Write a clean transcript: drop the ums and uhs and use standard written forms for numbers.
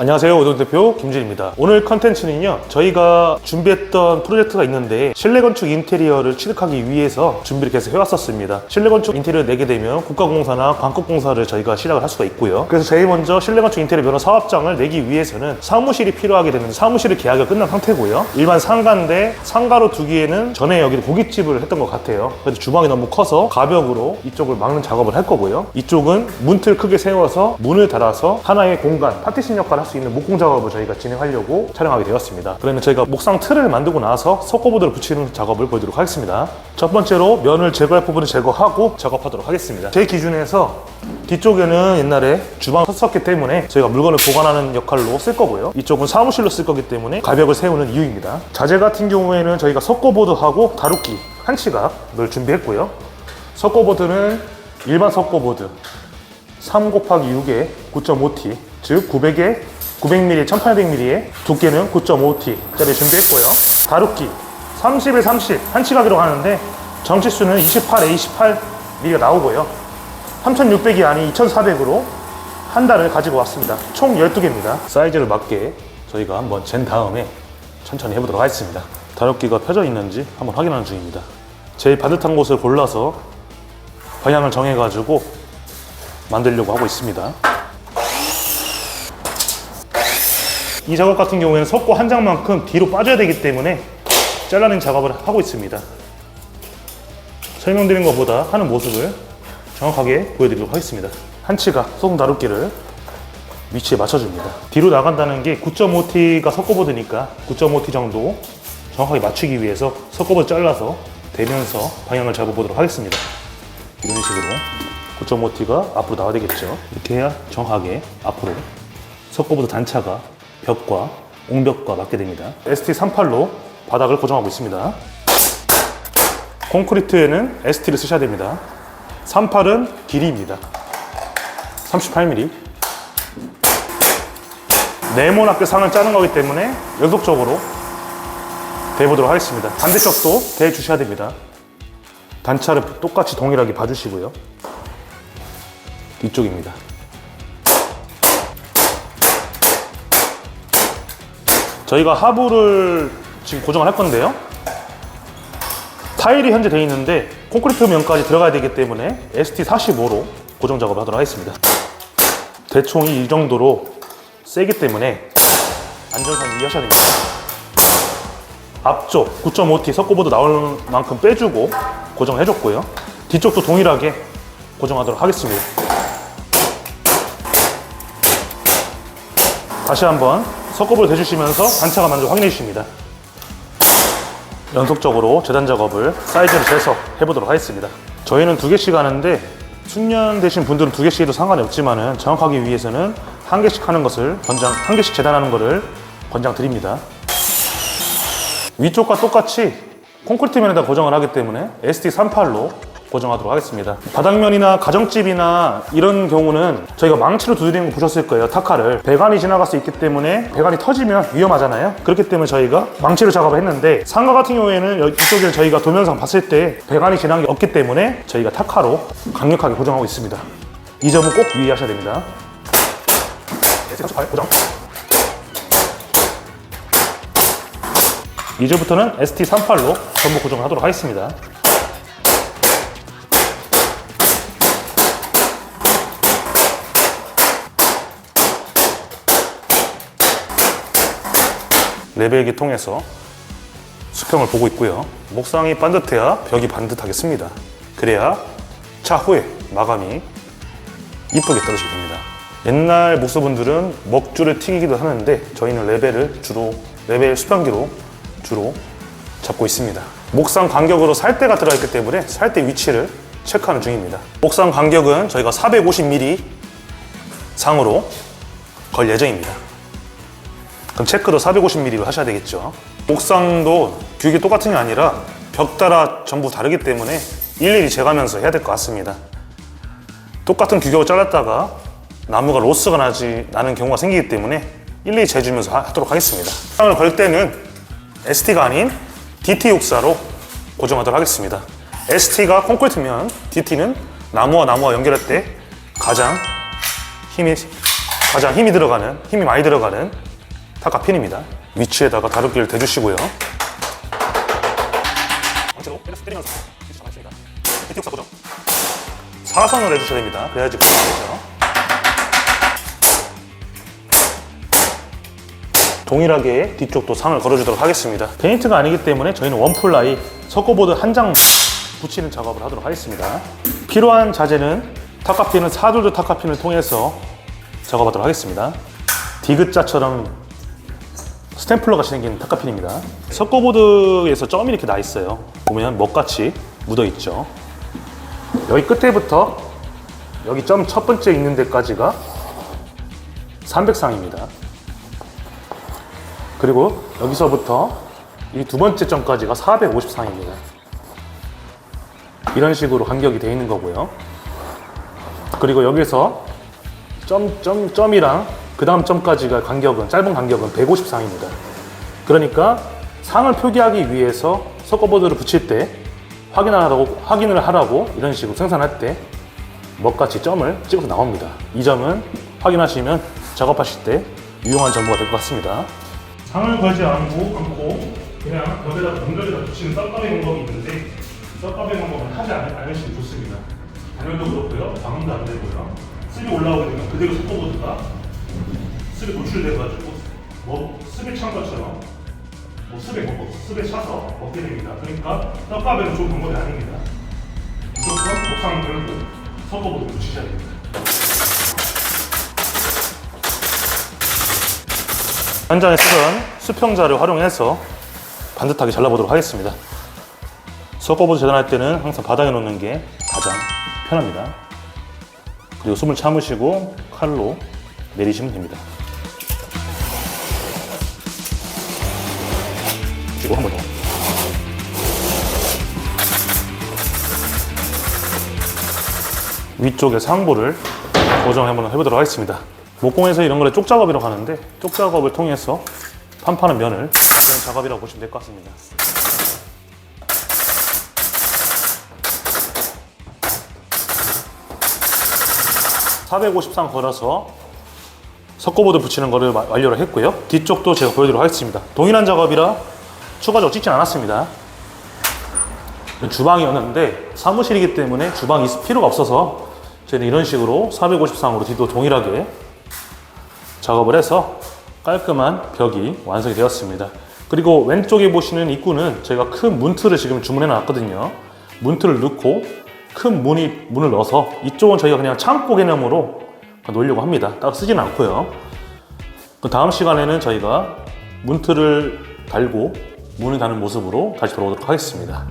안녕하세요, 오동 대표 김진입니다. 오늘 컨텐츠는요, 저희가 준비했던 프로젝트가 있는데 실내 건축 인테리어를 취득하기 위해서 준비를 계속 해왔었습니다. 실내 건축 인테리어를 내게 되면 국가공사나 광급공사를 저희가 시작을 할 수가 있고요. 그래서 제일 먼저 실내 건축 인테리어 면허 사업장을 내기 위해서는 사무실이 필요하게 되는데 사무실의 계약이 끝난 상태고요. 일반 상가인데 상가로 두기에는 전에 여기도 고깃집을 했던 것 같아요. 그래서 주방이 너무 커서 가벽으로 이쪽을 막는 작업을 할 거고요. 이쪽은 문틀 크게 세워서 문을 달아서 하나의 공간, 파티션 역할을 할 수 있는 목공 작업을 저희가 진행하려고 촬영하게 되었습니다. 그러면 저희가 목상 틀을 만들고 나서 석고보드를 붙이는 작업을 보여드리도록 하겠습니다. 첫 번째로 면을 제거할 부분을 제거하고 작업하도록 하겠습니다. 제 기준에서 뒤쪽에는 옛날에 주방 섰었기 때문에 저희가 물건을 보관하는 역할로 쓸 거고요. 이쪽은 사무실로 쓸 거기 때문에 가벽을 세우는 이유입니다. 자재 같은 경우에는 저희가 석고보드하고 다루기, 한치각을 준비했고요. 석고보드는 일반 석고보드 3곱하기 6에 9.5T, 즉 900mm, 1800mm의 두께는 9.5T짜리 준비했고요. 다루기 30에 30, 한치각으로 하는데 정치수는 28에 28mm가 나오고요. 3600이 아닌 2400으로 한 달을 가지고 왔습니다. 총 12개입니다. 사이즈를 맞게 저희가 한번 잰 다음에 천천히 해보도록 하겠습니다. 다루기가 펴져 있는지 한번 확인하는 중입니다. 제일 반듯한 곳을 골라서 방향을 정해가지고 만들려고 하고 있습니다. 이 작업 같은 경우에는 석고 한 장만큼 뒤로 빠져야 되기 때문에 잘라낸 작업을 하고 있습니다. 설명드린 것보다 하는 모습을 정확하게 보여드리도록 하겠습니다. 한치각 소금 다루기를 위치에 맞춰줍니다. 뒤로 나간다는 게 9.5T가 석고보드니까 9.5T 정도 정확하게 맞추기 위해서 석고보드 잘라서 대면서 방향을 잡아보도록 하겠습니다. 이런 식으로 9.5T가 앞으로 나와야 되겠죠. 이렇게 해야 정확하게 앞으로 석고보드 단차가 벽과 옹벽과 맞게 됩니다. ST38로 바닥을 고정하고 있습니다. 콘크리트에는 ST를 쓰셔야 됩니다. 38은 길이입니다. 38mm. 네모나게 상을 짜는 거기 때문에 연속적으로 대보도록 하겠습니다. 반대쪽도 대주셔야 됩니다. 단차를 똑같이 동일하게 봐주시고요. 이쪽입니다. 저희가 하부를 지금 고정을 할 건데요. 타일이 현재 되어 있는데 콘크리트 면까지 들어가야 되기 때문에 ST45로 고정 작업을 하도록 하겠습니다. 대총이 이 정도로 세기 때문에 안전상 유의하셔야 됩니다. 앞쪽 9.5T 석고보드 나올 만큼 빼주고 고정해줬고요. 뒤쪽도 동일하게 고정하도록 하겠습니다. 다시 한번 석고보드 대주시면서 단차가 맞는지 확인해 주십니다. 연속적으로 재단 작업을 사이즈를 재서 해보도록 하겠습니다. 저희는 2개씩 하는데 숙련되신 분들은 2개씩 해도 상관이 없지만은 정확하기 위해서는 1개씩 하는 것을 1개씩 재단하는 것을 권장드립니다. 위쪽과 똑같이 콘크리트 면에다 고정을 하기 때문에 ST38로 고정하도록 하겠습니다. 바닥면이나 가정집이나 이런 경우는 저희가 망치로 두드리는 거 보셨을 거예요. 타카를. 배관이 지나갈 수 있기 때문에 배관이 터지면 위험하잖아요. 그렇기 때문에 저희가 망치로 작업을 했는데 상가 같은 경우에는 이쪽에 저희가 도면상 봤을 때 배관이 지나간 게 없기 때문에 저희가 타카로 강력하게 고정하고 있습니다. 이 점은 꼭 유의하셔야 됩니다. 고정. 이제부터는 ST38로 전부 고정을 하도록 하겠습니다. 레벨기 통해서 수평을 보고 있고요. 목상이 반듯해야 벽이 반듯하겠습니다. 그래야 차후에 마감이 이쁘게 떨어지게 됩니다. 옛날 목수분들은 먹줄을 튀기기도 하는데 저희는 레벨 수평기로 주로 잡고 있습니다. 목상 간격으로 살대가 들어있기 때문에 살대 위치를 체크하는 중입니다. 목상 간격은 저희가 450mm 상으로 걸 예정입니다. 그럼 체크도 450mm로 하셔야 되겠죠. 목상도 규격이 똑같은 게 아니라 벽 따라 전부 다르기 때문에 일일이 재가면서 해야 될 것 같습니다. 똑같은 규격을 잘랐다가 나무가 로스가 나는 경우가 생기기 때문에 일일이 재주면서 하도록 하겠습니다. 목상을 걸 때는 ST가 아닌 DT 육사로 고정하도록 하겠습니다. ST가 콘크리트면 DT는 나무와 연결할 때 가장 힘이 가장 힘이 많이 들어가는 타카핀입니다. 위치에다가 다루기를 대주시고요. 방치로 때리면서 위치 잡아있습니다. 뒤쪽 사고정. 사선을 해주셔야 됩니다. 그래야지 고정되죠. 동일하게 뒤쪽도 상을 걸어주도록 하겠습니다. 페인트가 아니기 때문에 저희는 원플라이 서커보드 한 장 붙이는 작업을 하도록 하겠습니다. 필요한 자재는 타카핀은 4조조 타카핀을 통해서 작업하도록 하겠습니다. 디귿자처럼 스탬플러가 생긴 타카핀입니다. 서커보드에서 점이 이렇게 나 있어요. 보면 먹같이 묻어 있죠. 여기 끝에부터 여기 점 첫 번째 있는 데까지가 300쌍입니다. 그리고 여기서부터 이 두 번째 점까지가 450쌍입니다. 이런 식으로 간격이 되어 있는 거고요. 그리고 여기서 점이랑 그 다음 점까지가 짧은 간격은 150쌍입니다. 그러니까 상을 표기하기 위해서 서커보드를 붙일 때 확인을 하라고 이런 식으로 생산할 때 먹같이 점을 찍어서 나옵니다. 이 점은 확인하시면 작업하실 때 유용한 정보가 될 것 같습니다. 상을 걸지 않고 그냥 벽에다 연결해서 붙이는 썸가베 방법이 있는데 썸가베 방법은 하지 않으시면 좋습니다. 단열도 그렇고요, 방음도 안 되고요. 습이 올라오게 되면 그대로 서커보드가 습이 노출돼가지고 습에 찬 것처럼 습에 차서 먹게 됩니다. 그러니까 썸가베는 좋은 방법이 아닙니다. 무조건 목상을 걸고 서커보드 붙이셔야 됩니다. 현장에 쓰던 수평자를 활용해서 반듯하게 잘라보도록 하겠습니다. 서커보드 재단할 때는 항상 바닥에 놓는 게 가장 편합니다. 그리고 숨을 참으시고 칼로 내리시면 됩니다. 그리고 한 번 더. 위쪽에 상부를 고정 한번 해보도록 하겠습니다. 목공에서 이런 거를 쪽작업이라고 하는데 쪽작업을 통해서 판판한 면을 만드는 작업이라고 보시면 될 것 같습니다. (450쌍) 걸어서 석고보드 붙이는 거를 완료를 했고요. 뒤쪽도 제가 보여드리도록 하겠습니다. 동일한 작업이라 추가적으로 찍진 않았습니다. 주방이었는데 사무실이기 때문에 주방이 있을 필요가 없어서 저희는 이런 식으로 450쌍으로 뒤도 동일하게 작업을 해서 깔끔한 벽이 완성이 되었습니다. 그리고 왼쪽에 보시는 입구는 저희가 큰 문틀을 지금 주문해 놨거든요. 문틀을 넣고 큰 문을 넣어서 이쪽은 저희가 그냥 창고 개념으로 놓으려고 합니다. 따로 쓰진 않고요. 그 다음 시간에는 저희가 문틀을 달고 문을 다는 모습으로 다시 돌아오도록 하겠습니다.